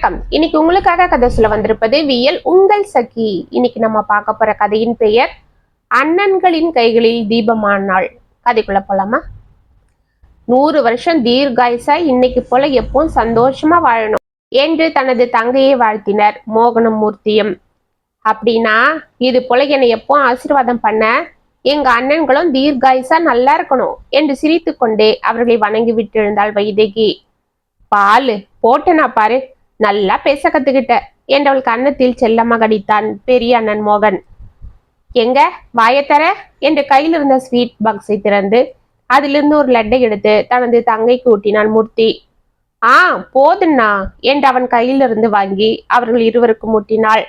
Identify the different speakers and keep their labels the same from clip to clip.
Speaker 1: வணக்கம். இன்னைக்கு உங்களுக்காக கதை சொல்ல வந்திருப்பது வியல் உங்கள் சகி. இன்னைக்கு நம்ம பார்க்க போற கதையின் பெயர் அண்ணன்களின் கைகளில் தீபமானாள். கதைக்குள்ள போலாமா? 100 வருஷம் தீர்காயுசாய் இன்னைக்கு போல எப்பவும் சந்தோஷமா வாழணும் என்று தனது தங்கையை வாழ்த்தினர் மோகனும் மூர்த்தியும். அப்படின்னா இது போல என்னை எப்பவும் ஆசீர்வாதம் பண்ண எங்க அண்ணன்களும் தீர்காயுசா நல்லா இருக்கணும் என்று சிரித்து கொண்டே அவர்களை வணங்கி விட்டு எழுந்தாள் வைதேகி. பாலு போட்டனா பாரு, நல்லா பேச கத்துக்கிட்ட என்றவள் கன்னத்தில் செல்லமாக கடித்தான் பெரிய அண்ணன் மோகன். எங்க வாயத்தர என்று கையில் இருந்த ஸ்வீட் பாக்ஸை திறந்து அதிலிருந்து ஒரு லட்டை எடுத்து தனது தங்கைக்கு ஊட்டினான் மூர்த்தி. போதுண்ணா என்று அவன் கையிலிருந்து வாங்கி அவர்கள் இருவருக்கும் ஊட்டினாள்.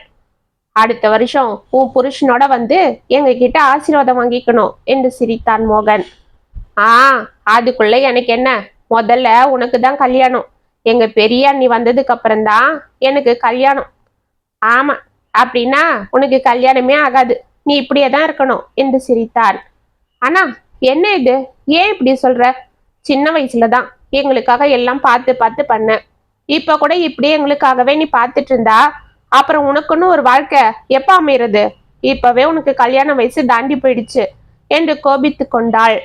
Speaker 1: அடுத்த வருஷம் உன் புருஷனோட வந்து எங்க கிட்ட ஆசீர்வாதம் வாங்கிக்கணும் என்று சிரித்தான் மோகன். அதுக்குள்ள எனக்கு என்ன, முதல்ல உனக்கு தான் கல்யாணம். எங்க பெரிய அண்ணி வந்ததுக்கு அப்புறம்தான் எனக்கு கல்யாணம். ஆமா, அப்படின்னா உனக்கு கல்யாணமே ஆகாது, நீ இப்படியே தான் இருக்கணும் என்று சிரித்தான். ஆனா என்ன இது, ஏன் இப்படி சொல்ற? சின்ன வயசுலதான் எங்களுக்காக எல்லாம் பார்த்து பார்த்து பண்ண. இப்ப கூட இப்படி எங்களுக்காகவே நீ பார்த்துட்டு இருந்தா அப்புறம் உனக்குன்னு ஒரு வாழ்க்கை எப்ப அமைகிறது? இப்பவே உனக்கு கல்யாண வயசு தாண்டி போயிடுச்சு என்று கோபித்து கொண்டாள்.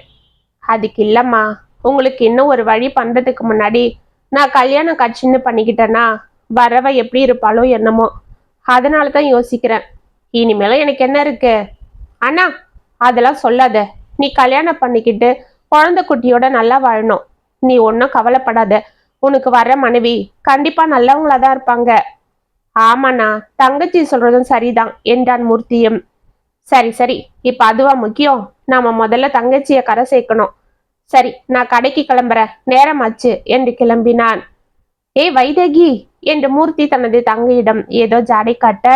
Speaker 1: அதுக்கு இல்லம்மா, உங்களுக்கு இன்னும் ஒரு வழி பண்றதுக்கு முன்னாடி நான் கல்யாணம் கட்சின்னு பண்ணிக்கிட்டேன்னா வரவ எப்படி இருப்பாளோ என்னமோ, அதனால தான் யோசிக்கிறேன். இனிமேலும் எனக்கு என்ன இருக்கு? அண்ணா அதெல்லாம் சொல்லாத. நீ கல்யாணம் பண்ணிக்கிட்டு குழந்தை குட்டியோட நல்லா வாழணும். நீ ஒன்றும் கவலைப்படாத, உனக்கு வர மனைவி கண்டிப்பா நல்லவங்களா தான் இருப்பாங்க. ஆமாண்ணா, தங்கச்சி சொல்றதும் சரிதான் என்றான் மூர்த்தியும். சரி சரி, இப்ப அதுவா முக்கியம்? நாம முதல்ல தங்கச்சிய கரை சேர்க்கணும். சரி, நான் கடைக்கு கிளம்புறேன், நேரமாச்சு என்று கிளம்பினான். வைதேகி என்று மூர்த்தி தனது தங்கையிடம் ஏதோ ஜாடை காட்ட,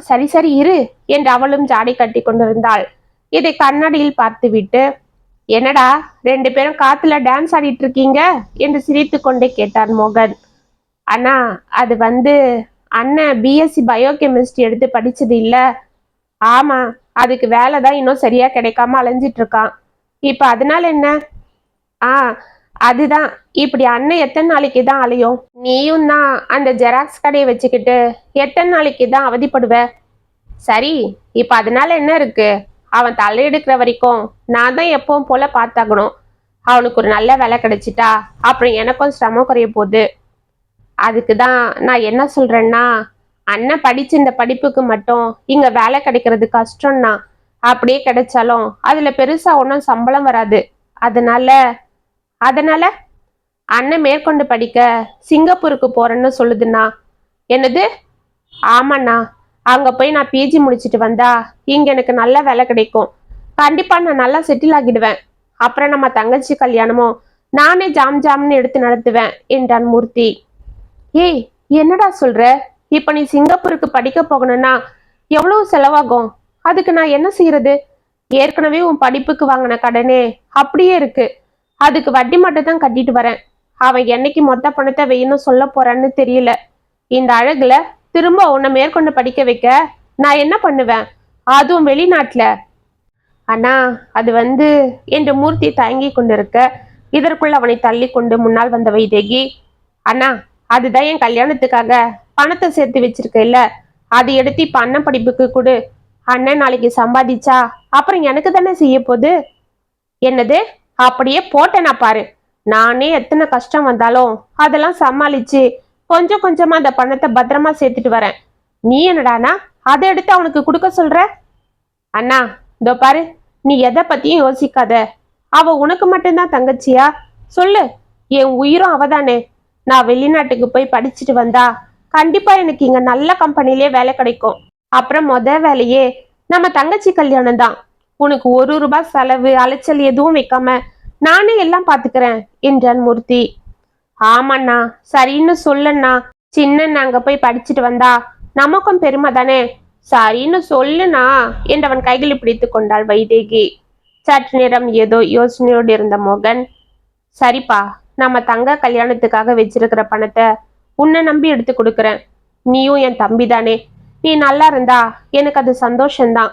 Speaker 1: சரி சரி இரு என்று அவளும் ஜாடை கட்டி கொண்டிருந்தாள். இதை கண்ணாடியில் பார்த்துவிட்டு, என்னடா 2 பேரும் காத்துல டான்ஸ் ஆடிட்டு இருக்கீங்க என்று சிரித்து கொண்டே கேட்டான் மோகன். அண்ணா அது வந்து அண்ணன் பிஎஸ்சி பயோகெமிஸ்ட்ரி எடுத்து படிச்சது இல்ல. ஆமா, அதுக்கு வேலை தான் இன்னும் சரியா கிடைக்காம அலைஞ்சிட்டு இருக்கான். இப்ப அதனால என்ன? அதுதான், இப்படி அண்ணன் எத்தனை நாளைக்கு தான் அலையும்? நீயும் தான் அந்த ஜெராக்ஸ் கடையை வச்சுக்கிட்டு எத்தனை நாளைக்கு தான் அவதிப்படுவ? சரி, இப்ப அதனால என்ன இருக்கு? அவன் தலையெடுக்கிற வரைக்கும் நான் தான் எப்பவும் போல பார்த்தாகணும். அவனுக்கு ஒரு நல்ல வேலை கிடைச்சிட்டா அப்புறம் எனக்கும் சிரமம் குறைய போகுது. அதுக்கு தான் நான் என்ன சொல்றேன்னா, அண்ணன் படிச்ச இந்த படிப்புக்கு மட்டும் இங்க வேலை கிடைக்கிறது கஷ்டம்னா, அப்படியே கிடைச்சாலும் அதுல பெருசா ஒன்றும் சம்பளம் வராது. அதனால அண்ணன் மேற்கொண்டு படிக்க சிங்கப்பூருக்கு போறேன்னு சொல்லுதுண்ணா. என்னது? ஆமாண்ணா, அங்க போய் நான் பிஜி முடிச்சுட்டு வந்தா இங்க எனக்கு நல்ல வேலை கிடைக்கும். கண்டிப்பா நான் நல்லா செட்டில் ஆகிடுவேன். அப்புறம் நம்ம தங்கச்சி கல்யாணமும் நானே ஜாம் ஜாம்னு எடுத்து நடத்துவேன் என்றான் மூர்த்தி. என்னடா சொல்ற? இப்ப நீ சிங்கப்பூருக்கு படிக்க போகணும்னா எவ்வளவு செலவாகும்? அதுக்கு நான் என்ன செய்யறது? ஏற்கனவே உன் படிப்புக்கு வாங்கின கடனே அப்படியே இருக்கு. அதுக்கு வட்டி மட்டும் தான் கட்டிட்டு வரேன். அவன் என்னைக்கு மொத்த பணத்தை வேணும்னு சொல்ல போறான்னு தெரியல. இந்த அழகுல திரும்ப உன்னை மேற்கொண்டு படிக்க வைக்க நான் என்ன பண்ணுவேன், அதுவும் வெளிநாட்டுல? அண்ணா அது வந்து என்று மூர்த்தி தயங்கி கொண்டிருக்க இதற்குள் அவனை தள்ளி கொண்டு முன்னால் வந்த வைதேகி, அண்ணா அதுதான் என் கல்யாணத்துக்காக பணத்தை சேர்த்து வச்சிருக்க இல்ல, அதை எடுத்து இப்ப அண்ணன் படிப்புக்கு கொடு. அண்ணன் நாளைக்கு சம்பாதிச்சா அப்புறம் எனக்கு தானே செய்ய போகுது. என்னது? அப்படியே போட்டேனா பாரு. நானே எத்தனை கஷ்டம் வந்தாலும் அதெல்லாம் சமாளிச்சு கொஞ்சம் கொஞ்சமா அந்த பணத்தை பத்திரமா சேர்த்துட்டு வரேன். நீ என்னடானா அதை எடுத்து அவனுக்கு கொடுக்க சொல்ற? அண்ணா இதோ பாரு, நீ எதை பத்தியும் யோசிக்காத. அவ உனக்கு மட்டும்தான் தங்கச்சியா? சொல்லு, என் உயிரும் அவதானே. நான் வெளிநாட்டுக்கு போய் படிச்சுட்டு வந்தா கண்டிப்பா எனக்கு இங்க நல்ல கம்பெனிலேயே வேலை கிடைக்கும். அப்புறம் வேலையே நம்ம தங்கச்சி கல்யாணம் தான். உனக்கு 1 ரூபாய் செலவு அலைச்சல் எதுவும் வைக்காம நானே எல்லாம் பாத்துக்கிறேன் என்றான் மூர்த்தி. ஆமாண்ணா, சரின்னு சொல்லுண்ணா. சின்ன அங்க போய் படிச்சுட்டு வந்தா நமக்கும் பெருமை தானே. சரின்னு சொல்லுண்ணா என்றவன் கைகளை பிடித்து கொண்டாள் வைதேகி. சற்று நேரம் ஏதோ யோசனையோடு இருந்த மோகன், சரிப்பா, நம்ம தங்க கல்யாணத்துக்காக வச்சிருக்கிற பணத்தை உன்னை நம்பி எடுத்து கொடுக்குறேன். நீயும் என் தம்பி தானே. நீ நல்லா இருந்தா எனக்கு அது சந்தோஷம்தான்.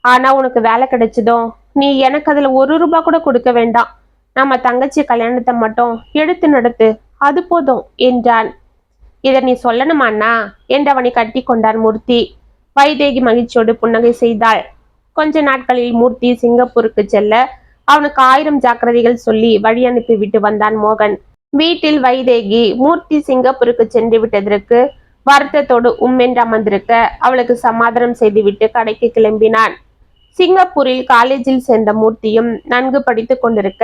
Speaker 1: ஆனா உனக்கு வேலை கிடைச்சதும் நீ எனக்கு அதுல 1 ரூபாய் கூட கொடுக்க வேண்டாம். நம்ம தங்கச்சி கல்யாணத்தை மட்டும் எடுத்து நடத்து, அது போதும் என்றான். இதை நீ சொல்லணுமாண்ணா என்று அவனை கட்டி கொண்டார் மூர்த்தி. வைதேகி மகிழ்ச்சியோடு புன்னகை செய்தாள். கொஞ்ச நாட்களில் மூர்த்தி சிங்கப்பூருக்கு செல்ல அவனுக்கு 1000 ஜாக்கிரதைகள் சொல்லி வழி அனுப்பிவிட்டு வந்தான் மோகன். வீட்டில் வைதேகி மூர்த்தி சிங்கப்பூருக்கு சென்று விட்டதற்கு வருத்தத்தோடு என்று அமர்ந்திருக்க அவளுக்கு சமாதானம் செய்துவிட்டு கடைக்கு கிளம்பினான். சிங்கப்பூரில் காலேஜில் சேர்ந்த மூர்த்தியும் நன்கு படித்து கொண்டிருக்க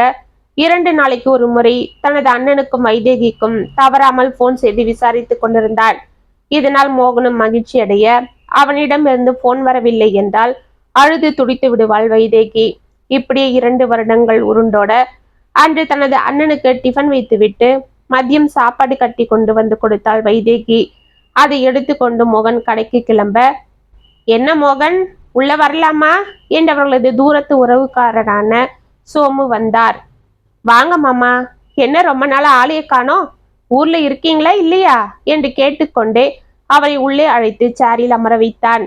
Speaker 1: 2 நாளைக்கு ஒரு முறை தனது அண்ணனுக்கும் வைதேகிக்கும் தவறாமல் போன் செய்து விசாரித்துக் கொண்டிருந்தான். இதனால் மோகனும் மகிழ்ச்சி அடைய அவனிடமிருந்து போன் வரவில்லை என்றால் அழுது துடித்து விடுவாள் வைதேகி. இப்படியே 2 வருடங்கள் உருண்டோட அன்று தனது அண்ணனுக்கு டிஃபன் வைத்துவிட்டு மதியம் சாப்பாடு கட்டி கொண்டு வந்து கொடுத்தாள் வைதேகி. அதை எடுத்துக்கொண்டு மோகன் கடைக்கு கிளம்ப, என்ன மோகன், உள்ள வரலாமா என்றவர்களது தூரத்து உறவுக்காரரான சோமு வந்தார். வாங்க மாமா, என்ன ரொம்ப நாள் ஆளைய காணோம், ஊர்ல இருக்கீங்களா இல்லையா என்று கேட்டுக்கொண்டே அவரை உள்ளே அழைத்து சேரில் அமர வைத்தான்.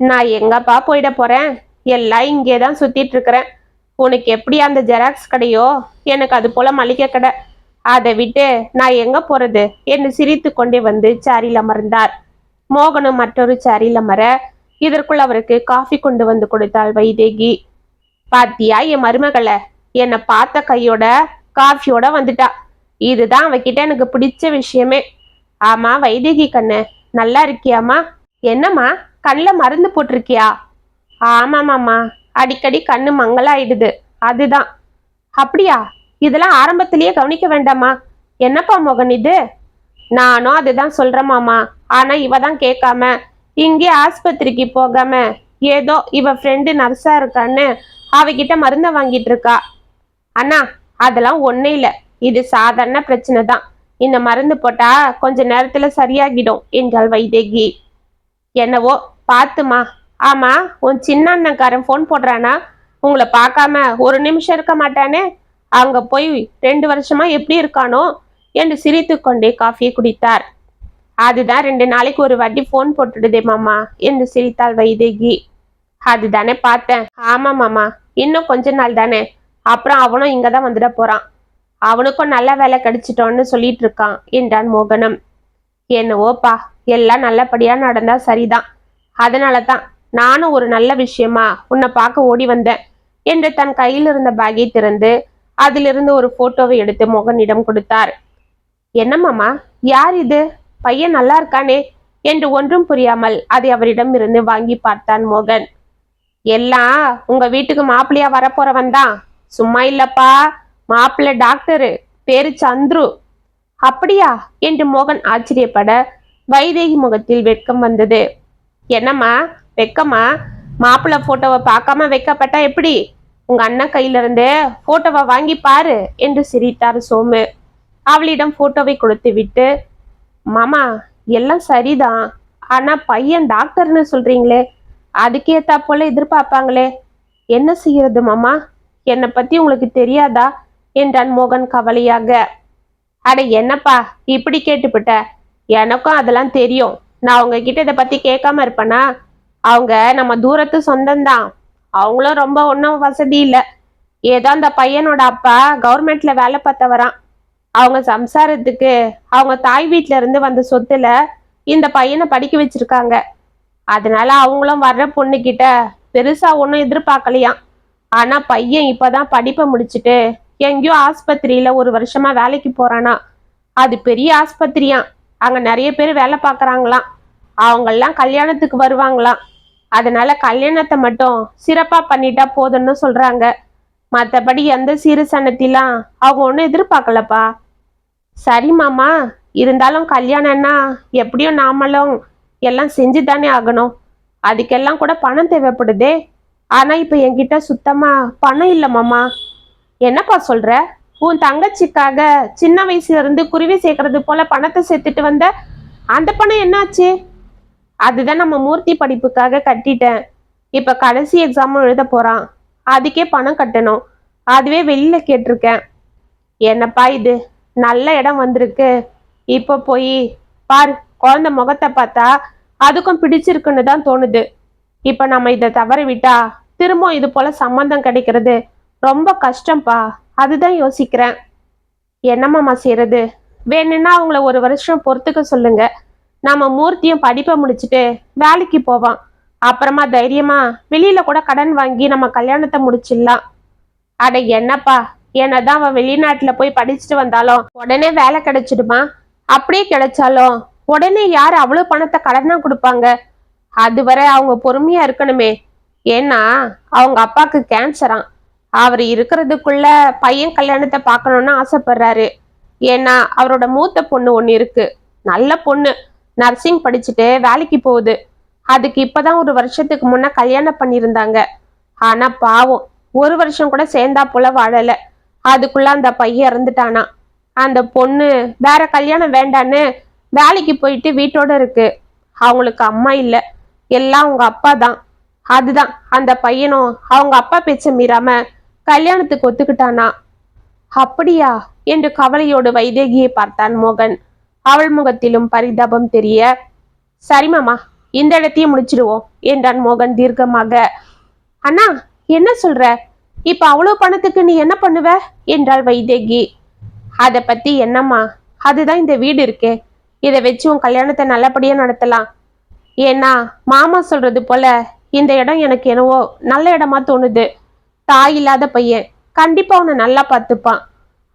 Speaker 1: நான் எங்கப்பா போயிட போறேன், எல்லாம் இங்கேதான் சுத்திட்டு இருக்கிறேன். உனக்கு எப்படி அந்த ஜெராக்ஸ் கடையோ, எனக்கு அது போல மளிகை கடை, அதை விட்டு நான் எங்க போறது என்று சிரித்து கொண்டே வந்து சேரில் அமர்ந்தார். மோகனும் மற்றொரு சேரில் அமர இதற்குள் அவருக்கு காஃபி கொண்டு வந்து கொடுத்தாள் வைதேகி. பாத்தியா என் மருமகளை, என்னை பார்த்த கையோட காஃபியோட வந்துட்டா. இதுதான் அவகிட்ட எனக்கு பிடிச்ச விஷயமே. ஆமா வைதேகி கண்ணு, நல்லா இருக்கியாமா? என்னம்மா, கண்ணில் மருந்து போட்டிருக்கியா? ஆமாமாம்மா, அடிக்கடி கண்ணு மங்களாயிடுது, அதுதான். அப்படியா? இதெல்லாம் ஆரம்பத்திலேயே கவனிக்க வேண்டாமா? என்னப்பா மோகன் இது? நானும் அதுதான் சொல்றேன் மாமா. ஆனா இவ தான் கேட்காம இங்கே ஆஸ்பத்திரிக்கு போகாம ஏதோ இவ ஃப்ரெண்டு நர்ஸா இருக்கான்னு அவகிட்ட மருந்த வாங்கிட்டு இருக்கா. அண்ணா, அதெல்லாம் ஒண்ணே இல்லை, இது சாதாரண பிரச்சனை தான். இந்த மருந்து போட்டா கொஞ்ச நேரத்துல சரியாகிடும் என்றாள் வைதேகி. என்னவோ பார்த்துமா. ஆமா, உன் சின்ன அண்ணன்காரன் போன் போடுறானா? உங்களை பார்க்காம ஒரு நிமிஷம் இருக்க மாட்டானே. அங்க போய் 2 வருஷமா எப்படி இருக்கானோ என்று சிரித்து கொண்டே காஃபியை குடித்தார். அதுதான் 2 நாளைக்கு ஒரு வாட்டி போன் போட்டுடுதே மாமா என்று சிரித்தாள் வைதேகி. அதுதானே பார்த்தேன். ஆமா மாமா, இன்னும் கொஞ்ச நாள் தானே, அப்புறம் அவனும் இங்கதான் வந்துட போறான். அவனுக்கும் நல்ல வேலை கிடைச்சிட்டோன்னு சொல்லிட்டு இருக்கான் என்றான் மோகனம். என்னவோப்பா, எல்லாம் நல்லபடியா நடந்தா சரிதான். அதனாலதான் நானும் ஒரு நல்ல விஷயமா உன்னை பார்க்க ஓடி வந்தேன் என்று தன் கையில் இருந்த பேக்கை திறந்து அதிலிருந்து ஒரு போட்டோவை எடுத்து மோகனிடம் கொடுத்தார். என்னம்மாமா, யார் இது? பையன் நல்லா இருக்கானே என்று ஒன்றும் புரியாமல் அதை அவரிடம் இருந்து வாங்கி பார்த்தான் மோகன். எல்லாம் உங்க வீட்டுக்கு மாப்பிள்ளையா வரப்போறவன் தான். சும்மா இல்லப்பா, மாப்பிள்ளை டாக்டரு, பேரு சந்துரு. அப்படியா என்று மோகன் ஆச்சரியப்பட வைதேகி முகத்தில் வெட்கம் வந்தது. என்னம்மா வெக்கமா? மாப்பிள்ளை போட்டோவை பார்க்காம வைக்கப்பட்டா எப்படி? உங்க அண்ணன் கையிலிருந்து போட்டோவை வாங்கி பாரு என்று சிரித்தார் சோமு. அவளிடம் போட்டோவை கொடுத்து விட்டு, மாமா எல்லாம் சரிதான், ஆனா பையன் டாக்டர்னு சொல்றீங்களே, அதுக்கேத்தா போல எதிர்பார்ப்பாங்களே, என்ன செய்யறது மாமா? என்னை பத்தி உங்களுக்கு தெரியாதா என்றான் மோகன் கவலையாக. அட என்னப்பா இப்படி கேட்டுப்பிட்ட? எனக்கும் அதெல்லாம் தெரியும். நான் உங்ககிட்ட இதை பத்தி கேட்காம இருப்பேனா? அவங்க நம்ம தூரத்து சொந்தம்தான். அவங்களும் ரொம்ப ஒன்றும் வசதி இல்லை. ஏதோ அந்த பையனோட அப்பா கவர்மெண்ட்ல வேலை பார்த்தவரான். அவங்க சம்சாரத்துக்கு அவங்க தாய் வீட்டுல இருந்து வந்த சொத்துல இந்த பையனை படிக்க வச்சிருக்காங்க. அதனால அவங்களும் வர்ற பொண்ணுகிட்ட பெருசா ஒன்றும் எதிர்பார்க்கலையாம். ஆனா பையன் இப்பதான் படிப்பை முடிச்சுட்டு எங்கேயோ ஆஸ்பத்திரியில 1 வருஷமா வேலைக்கு போறானா. அது பெரிய ஆஸ்பத்திரியாம். அங்க நிறைய பேர் வேலை பார்க்கறாங்களாம். அவங்கெல்லாம் கல்யாணத்துக்கு வருவாங்களாம். அதனால கல்யாணத்தை மட்டும் சிறப்பா பண்ணிட்டா போதும்னு சொல்றாங்க. மற்றபடி எந்த சீரு சனத்திலாம் அவங்க ஒன்றும் எதிர்பார்க்கலப்பா. சரி மாமா, இருந்தாலும் கல்யாணம்னா எப்படியும் நாமளும் எல்லாம் செஞ்சு தானே ஆகணும். அதுக்கெல்லாம் கூட பணம் தேவைப்படுதே. ஆனா இப்ப என்கிட்ட சுத்தமா பணம் இல்லை மாமா. என்னப்பா சொல்ற? உன் தங்கச்சிக்காக சின்ன வயசுல இருந்து குருவி சேர்க்கறது போல பணத்தை சேர்த்துட்டு வந்த, அந்த பணம் என்னாச்சு? அதுதான் நம்ம மூர்த்தி படிப்புக்காக கட்டிட்டேன். இப்ப கடைசி எக்ஸாமும் எழுத போறான், அதுக்கே பணம் கட்டணும். அதுவே வெளியில கேட்டிருக்கேன். என்னப்பா இது, நல்ல இடம் வந்திருக்கு. இப்ப போய் பாரு, குழந்தை முகத்தை பார்த்தா அதுக்கும் பிடிச்சிருக்குன்னு தான் தோணுது. இப்ப நம்ம இதை தவற விட்டா திரும்ப இது போல சம்பந்தம் கிடைக்கிறது ரொம்ப கஷ்டம்ப்பா. அதுதான் யோசிக்கிறேன். என்னம்மாமா செய்யறது? வேணும்னா அவங்கள ஒரு வருஷம் பொறுத்துக்க சொல்லுங்க. நாம மூர்த்தியும் படிப்பை முடிச்சுட்டு வேலைக்கு போவான். அப்புறமா தைரியமா வெளியில கூட கடன் வாங்கி நம்ம கல்யாணத்தை முடிச்சிடலாம். அட என்னப்பா, என்னதான் அவன் வெளிநாட்டுல போய் படிச்சுட்டு வந்தாலும் உடனே வேலை கிடைச்சிடுமா? அப்படியே கிடைச்சாலும் உடனே யாரு அவ்வளவு பணத்தை கடனா கொடுப்பாங்க? அதுவரை அவங்க பொறுமையா இருக்கணுமே. ஏன்னா அவங்க அப்பாக்கு கேன்சராம். அவர் இருக்கிறதுக்குள்ள பையன் கல்யாணத்தை பார்க்கணும்னு ஆசைப்படுறாரு. ஏன்னா அவரோட மூத்த பொண்ணு ஒண்ணு இருக்கு, நல்ல பொண்ணு, நர்சிங் படிச்சுட்டு வேலைக்கு போகுது. அதுக்கு இப்பதான் ஒரு வருஷத்துக்கு முன்ன கல்யாணம் பண்ணியிருந்தாங்க. ஆனா பாவம், ஒரு வருஷம் கூட சேர்ந்தா போல வாழல. அதுக்குள்ள அந்த பையன் இறந்துட்டானா. அந்த பொண்ணு வேற கல்யாணம் வேண்டான்னு வேலைக்கு போயிட்டு வீட்டோட இருக்கு. அவங்களுக்கு அம்மா இல்ல, எல்லாம் அவங்க அப்பா தான். அதுதான் அந்த பையனும் அவங்க அப்பா பேச்ச மீறாம கல்யாணத்துக்கு ஒத்துக்கிட்டானா. அப்படியா என்று கவலையோடு வைதேகியை பார்த்தான் மோகன். அவள் முகத்திலும் பரிதாபம் தெரிய, சரி மாமா, இந்த இடத்தையும் முடிச்சிடுவோம் என்றான் மோகன் தீர்க்கமாக. அண்ணா, என்ன சொல்ற? இப்ப அவ்வளவு பணத்துக்கு நீ என்ன பண்ணுவ என்றாள் வைதேகி. அதை பத்தி என்னம்மா, அதுதான் இந்த வீடு இருக்கே, இதை வச்சு உன் கல்யாணத்தை நல்லபடியா நடத்தலாம். ஏன்னா மாமா சொல்றது போல இந்த இடம் எனக்கு என்னவோ நல்ல இடமா தோணுது. தாய் இல்லாத பையன் கண்டிப்பா உன்னை நல்லா பார்த்துப்பான்.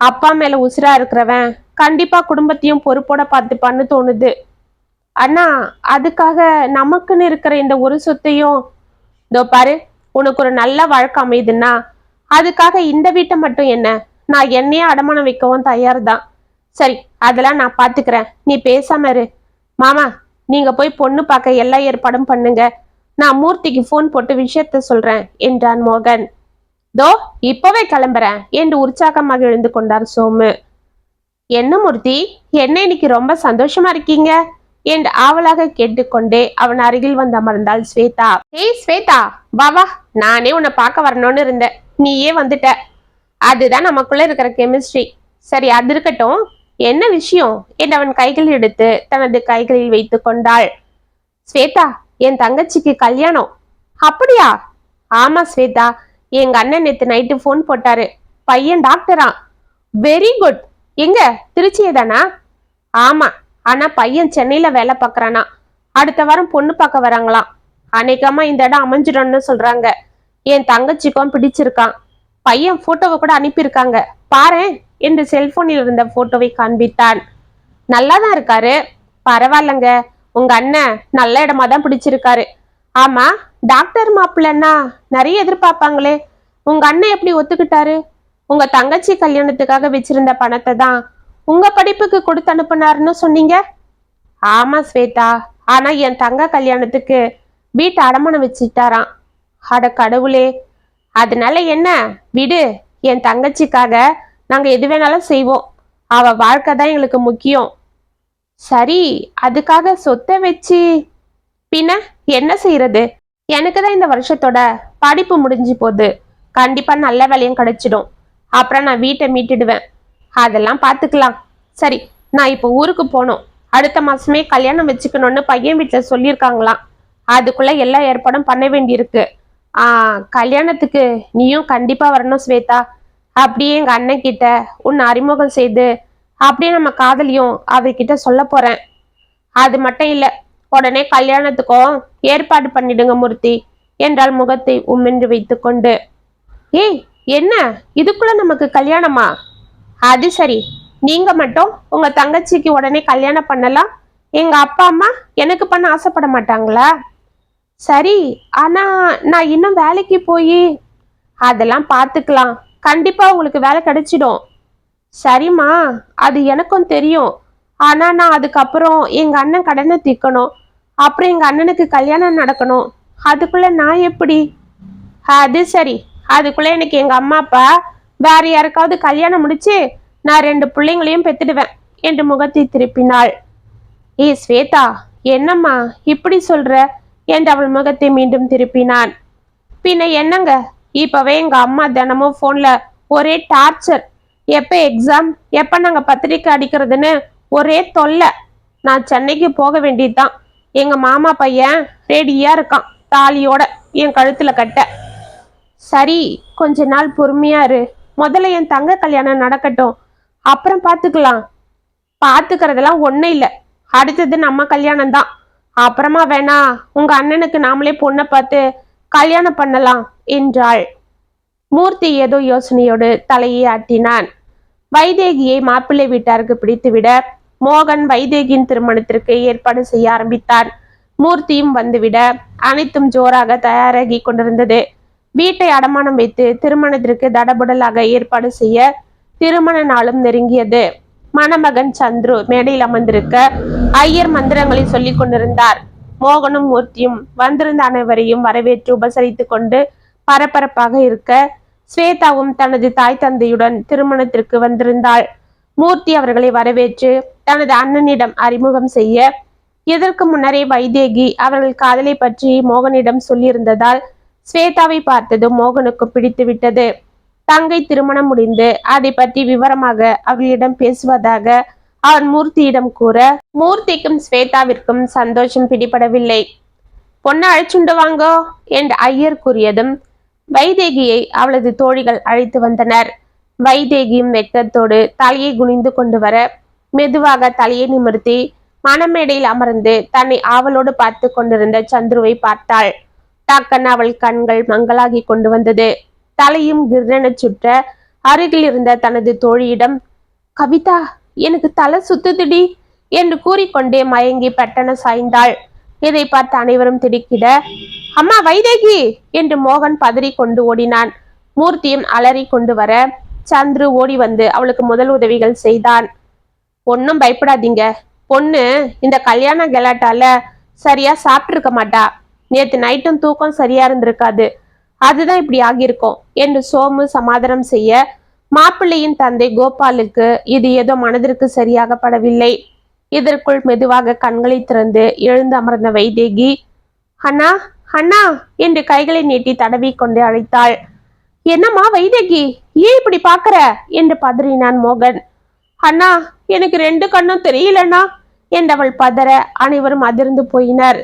Speaker 1: அப்பா மேல உசுரா இருக்கிறவன் கண்டிப்பா குடும்பத்தையும் பொறுப்போட பார்த்துப்பான்னு தோணுது. அண்ணா, அதுக்காக நமக்குன்னு இருக்கிற இந்த ஒரு சொத்தையும், இதோ பாரு, உனக்கு ஒரு நல்ல வாழ்க்கை அமையுதுன்னா அதுக்காக இந்த வீட்டை மட்டும் என்ன, நான் என்னையே அடமானம் வைக்கவும் தயார் தான். சரி, அதெல்லாம் நான் பாத்துக்கிறேன், நீ பேசாம இரு. மாமா, நீங்க போய் பொண்ணு பார்க்க எல்லா ஏற்பாடும் பண்ணுங்க. நான் மூர்த்திக்கு போன் போட்டு விஷயத்த சொல்றேன் என்றான் மோகன். தோ இப்பவே கிளம்புறேன் என்று உற்சாகமாக எழுந்து கொண்டார் சோமு. என்ன மூர்த்தி, என்ன இன்னைக்கு ரொம்ப சந்தோஷமா இருக்கீங்க என்று ஆவலாக கேட்டுக்கொண்டே அவன் அருகில் வந்து அமர்ந்தாள் ஸ்வேதா. ஏய் ஸ்வேதா, வா வா, நானே உன்னை பார்க்க வரணும்னு இருந்தேன், நீயே வந்துட்ட. அதுதான் நமக்குள்ள இருக்கிற கெமிஸ்ட்ரி. சரி, அது இருக்கட்டும், என்ன விஷயம் என்று அவன் கைகள் எடுத்து தனது கைகளில் வைத்து கொண்டாள். ஸ்வேதா, என் தங்கச்சிக்கு கல்யாணம். அப்படியா? ஆமா ஸ்வேதா, எங்க அண்ணன் நேத்து நைட்டு போன் போட்டாரு. பையன் டாக்டரா. Very good. எங்க, திருச்சியே தானா? ஆமா, ஆனா பையன் சென்னையில வேலை பார்க்கறானா. அடுத்த வாரம் பொண்ணு பார்க்க வராங்களாம். அன்னைக்கமா இந்த இடம் அமைஞ்சிடும்னு சொல்றாங்க. என் தங்கச்சிக்கும் பிடிச்சிருக்கான். பையன் போட்டோவை கூட அனுப்பியிருக்காங்க, பாரு என்று செல்போனில் இருந்த போட்டோவை காண்பித்தான். நல்லாதான் இருக்காரு. பரவாயில்லங்க, உங்க அண்ணன் நல்ல இடமா தான் பிடிச்சிருக்காரு. ஆமா, டாக்டர் மாப்பிள்ளன்னா நிறைய எதிர்பார்ப்பாங்களே, உங்க அண்ணன் எப்படி ஒத்துக்கிட்டாரு? உங்க தங்கச்சி கல்யாணத்துக்காக வச்சிருந்த பணத்தை தான் உங்க படிப்புக்கு கொடுத்து அனுப்புனாருன்னு சொன்னீங்க. ஆமா ஸ்வேதா, ஆனா என் தங்க கல்யாணத்துக்கு வீட்டை அடமானம் வச்சுட்டாராம். அட கடவுளே. அதனால என்ன, விடு. என் தங்கச்சிக்காக நாங்க எது வேணாலும் செய்வோம். அவ வாழ்க்கை தான் எங்களுக்கு முக்கியம். சரி, அதுக்காக சொத்தை வச்சு பின்ன என்ன செய்யறது? எனக்கு தான் இந்த வருஷத்தோட படிப்பு முடிஞ்சு போகுது. கண்டிப்பா நல்ல வேலையும் கிடைச்சிடும். அப்புறம் நான் வீட்டை மீட்டுடுவேன். அதெல்லாம் பார்த்துக்கலாம். சரி, நான் இப்போ ஊருக்கு போகணும். அடுத்த மாசமே கல்யாணம் வச்சுக்கணும்னு பையன் வீட்டில் சொல்லியிருக்காங்களாம். அதுக்குள்ள எல்லா ஏற்பாடும் பண்ண வேண்டியிருக்கு. கல்யாணத்துக்கு நீயும் கண்டிப்பா வரணும் ஸ்வேதா. அப்படியே எங்க அண்ணன் கிட்ட உன்னை அறிமுகம் செய்து அப்படியே நம்ம காதலியும் அவர்கிட்ட சொல்ல போறேன். அது மட்டும் இல்ல, உடனே கல்யாணத்துக்கும் ஏற்பாடு பண்ணிடுங்க மூர்த்தி என்றால் முகத்தை உம்மென்று வைத்து கொண்டு. ஏய், என்ன இதுக்குள்ள நமக்கு கல்யாணமா? அது சரி, நீங்க மட்டும் உங்க தங்கச்சிக்கு உடனே கல்யாணம் பண்ணலாம், எங்க அப்பா அம்மா எனக்கு பண்ண ஆசைப்பட மாட்டாங்களா? சரி, ஆனா நான் இன்னும் வேலைக்கு போய் அதெல்லாம் பார்த்துக்கலாம். கண்டிப்பா உங்களுக்கு வேலை கிடைச்சிடும். சரிம்மா, அது எனக்கும் தெரியும். ஆனா நான் அதுக்கப்புறம் எங்க அண்ணன் கடனை தீர்க்கணும். அப்புறம் எங்க அண்ணனுக்கு கல்யாணம் நடக்கணும். அதுக்குள்ள நான் எப்படி? அது சரி, அதுக்குள்ள எனக்கு எங்க அம்மா அப்பா வேற யாருக்காவது கல்யாணம் முடிச்சு நான் 2 பிள்ளைங்களையும் பெத்துடுவேன் என்று முகத்தை திருப்பினாள். ஏய் ஸ்வேதா, என்னம்மா இப்படி சொல்ற என்று அவள் முகத்தை மீண்டும் திருப்பினான். பின்ன என்னங்க, இப்பவே எங்க அம்மா தினமும் போன்ல ஒரே டார்ச்சர். எப்ப எக்ஸாம், எப்ப நாங்க பத்திரிக்கை அடிக்கிறதுன்னு ஒரே தொல்லை. நான் சென்னைக்கு போக வேண்டியதுதான். எங்க மாமா பையன் ரெடியா இருக்கான், தாலியோட என் கழுத்துல கட்ட. சரி, கொஞ்ச நாள் பொறுமையா இரு. முதல்ல என் தங்க கல்யாணம் நடக்கட்டும், அப்புறம் பாத்துக்கலாம். பாத்துக்கிறதெல்லாம் ஒண்ணும் இல்ல, அடுத்தது நம்ம கல்யாணம் தான். அப்புறமா வேணா உங்க அண்ணனுக்கு நாமளே பொண்ணை பார்த்து கல்யாணம் பண்ணலாம் என்றாள். மூர்த்தி ஏதோ யோசனையோடு தலையை ஆட்டினான். வைதேகியை மாப்பிள்ளை வீட்டாருக்கு பிடித்துவிட மோகன் வைதேகியின் திருமணத்திற்கு ஏற்பாடு செய்ய ஆரம்பித்தான். மூர்த்தியும் வந்துவிட அனைத்தும் ஜோராக தயாராகி கொண்டிருந்தது. வீட்டை அடமானம் வைத்து திருமணத்திற்கு தடபுடலாக ஏற்பாடு செய்ய திருமண நாளும் நெருங்கியது. மணமகன் சந்துரு மேடையில் அமர்ந்திருக்க ஐயர் மந்திரங்களை சொல்லிக் கொண்டிருந்தார். மோகனும் மூர்த்தியும் வந்திருந்த அனைவரையும் வரவேற்று உபசரித்து கொண்டு பரபரப்பாக இருக்க ஸ்வேதாவும் தனது தாய் தந்தையுடன் திருமணத்திற்கு வந்திருந்தாள். மூர்த்தி அவர்களை வரவேற்று தனது அண்ணனிடம் அறிமுகம் செய்ய, இதற்கு முன்னரே வைதேகி அவர்கள் காதலை பற்றி மோகனிடம் சொல்லியிருந்ததால் ஸ்வேதாவை பார்த்ததும் மோகனுக்கு பிடித்து விட்டது. தங்கை திருமணம் முடிந்து அதை பற்றி விவரமாக அவர்களிடம் பேசுவதாக அவன் மூர்த்தியிடம் கூற, மூர்த்திக்கும் ஸ்வேதாவிற்கும் சந்தோஷம் பிடிபடவில்லை. பொண்ணை அழைச்சுண்டு வாங்கோ என்று ஐயர் கூறியதும் வைதேகியை அவளது தோழிகள் அழைத்து வந்தனர். வைதேகியும் வெட்கத்தோடு தலையை குனிந்து கொண்டு வர மெதுவாக தலையை நிமிர்த்தி மணமேடையில் அமர்ந்து தன்னை ஆவலோடு பார்த்து கொண்டிருந்த சந்துருவை பார்த்தாள். டக்கன் அவள் கண்கள் மங்களாகி கொண்டு வந்தது. தலையும் கிரண சுற்ற அருகில் இருந்த தனது தோழியிடம், கவிதா, எனக்கு தலை சுத்துதுடி என்று கூறிக்கொண்டே மயங்கி பட்டன சாய்ந்தாள். இதை பார்த்து அனைவரும் திடுக்கிட, அம்மா வைதேகி என்று மோகன் பதறி கொண்டு ஓடினான். மூர்த்தியும் அலறி கொண்டு வர சந்துரு ஓடி வந்து அவளுக்கு முதல் உதவிகள் செய்தான். ஒன்னும் பயப்படாதீங்க, பொண்ணு இந்த கல்யாண கலாட்டால சரியா சாப்பிட்டு இருக்க மாட்டா. நேத்து நைட்டும் தூக்கம் சரியா இருந்திருக்காது, அதுதான் இப்படி ஆகியிருக்கும் என்று சோமு சமாதானம் செய்ய, மாப்பிள்ளையின் தந்தை கோபாலுக்கு இது ஏதோ மனதிற்கு சரியாக படவில்லை. இதற்குள் மெதுவாக கண்களை திறந்து எழுந்து அமர்ந்த வைதேகி, அண்ணா அண்ணா என்று கைகளை நீட்டி தடவி கொண்டு அழைத்தாள். என்னம்மா வைதேகி, ஏன் இப்படி பாக்குற என்று பதறினான் மோகன். அண்ணா, எனக்கு 2 கண்ணும் தெரியலண்ணா என்றவள் பதற அனைவரும் அதிர்ந்து போயினர்.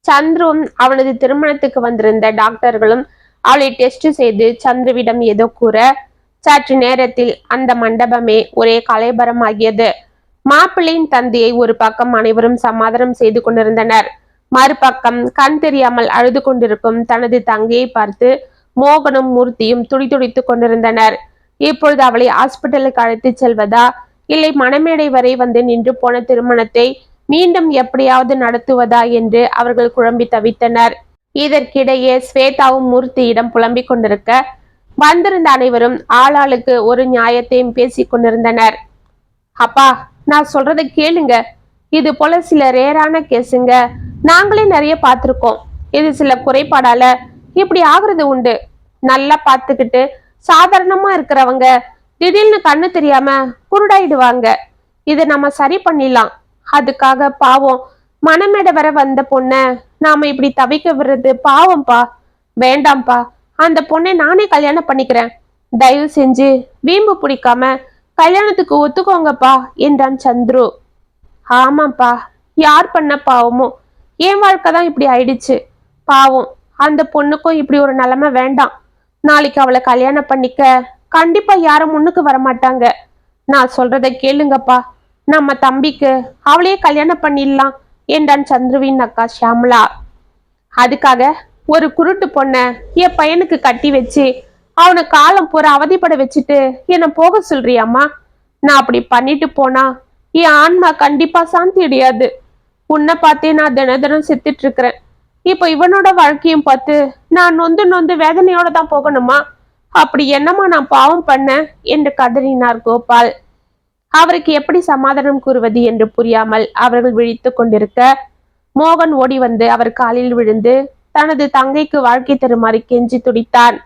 Speaker 1: சந்துரும் அவனது திருமணத்துக்கு வந்திருந்த டாக்டர்களும் அவளை டெஸ்ட் செய்து சந்துருவிடம் ஏதோ கூற, சற்று நேரத்தில் அந்த மண்டபமே ஒரே கலைபரமாகியது. மாப்பிள்ளையின் தந்தையை ஒரு பக்கம் அனைவரும் சமாதானம் செய்து கொண்டிருந்தனர். மறுபக்கம் கண் தெரியாமல் அழுது கொண்டிருக்கும் தனது தங்கையை பார்த்து மோகனும் மூர்த்தியும் துடிதுடித்து கொண்டிருந்தனர். இப்பொழுது அவளை ஹாஸ்பிட்டலுக்கு அழைத்து செல்வதா, இல்லை மணமேடை வரை வந்து நின்று போன திருமணத்தை மீண்டும் எப்படியாவது நடத்துவதா என்று அவர்கள் குழம்பி தவித்தனர். இதற்கிடையே ஸ்வேதாவும் மூர்த்தியிடம் புலம்பிக் கொண்டிருக்க, வந்திருந்த அனைவரும் ஆளாளுக்கு ஒரு நியாயத்தையும் பேசிக் கொண்டிருந்தனர். அப்பா, நான் சொல்றதை கேளுங்க, இது போல சில ரேரான கேஸுங்க நாங்களே நிறைய பார்த்திருக்கோம். இது சில குறைபாடால இப்படி ஆகுறது உண்டு. நல்லா பார்த்துக்கிட்டு சாதாரணமா இருக்கிறவங்க திடீர்னு கண்ணு தெரியாம குருடாயிடுவாங்க. இதை நம்ம சரி பண்ணிடலாம். அதுக்காக பாவம் மணமேடை வர வந்த பொண்ண நாம இப்படி தவிக்க விடுறது பாவம்பா. வேண்டாம்ப்பா, அந்த பொண்ணை நானே கல்யாணம் பண்ணிக்கிறேன். தயவு செஞ்சு வீம்பு பிடிக்காம கல்யாணத்துக்கு ஒத்துக்கோங்கப்பா என்றான் சந்துரு. ஆமாப்பா, யார் பண்ண பாவமோ, என் வாழ்க்கை தான் இப்படி ஆயிடுச்சு. பாவம், அந்த பொண்ணுக்கும் இப்படி ஒரு நிலைமை வேண்டாம். நாளைக்கு அவளை கல்யாணம் பண்ணிக்க கண்டிப்பா யாரும் முன்னுக்கு வரமாட்டாங்க. நான் சொல்றதை கேளுங்கப்பா, நம்ம தம்பிக்கு அவளையே கல்யாணம் பண்ணிடலாம் என்றான் சந்துருவின் அக்கா ஷியாமலா. அதுக்காக ஒரு குருட்டு பொண்ண என் பையனுக்கு கட்டி வச்சு அவனை காலம் பூரா அவதிப்பட வச்சுட்டு என்னை போக சொல்றியாம்மா? நான் அப்படி பண்ணிட்டு போனா என் ஆன்மா கண்டிப்பா சாந்தி அடையாது. உன்னை பார்த்தே நான் தினம் செத்துட்டு இருக்கிறேன். இப்போ இவனோட வாழ்க்கையும் பார்த்து நான் நொந்து நொந்து வேதனையோட தான் போகணுமா? அப்படி என்னமா நான் பாவம் பண்ண என்று கதறினார் கோபால். அவருக்கு எப்படி சமாதானம் கூறுவது என்று புரியாமல் அவர்கள் விழித்து கொண்டிருக்க, மோகன் ஓடி வந்து அவர் காலில் விழுந்து தனது தங்கைக்கு வாழ்க்கை தருமாறி கெஞ்சி துடித்தான்.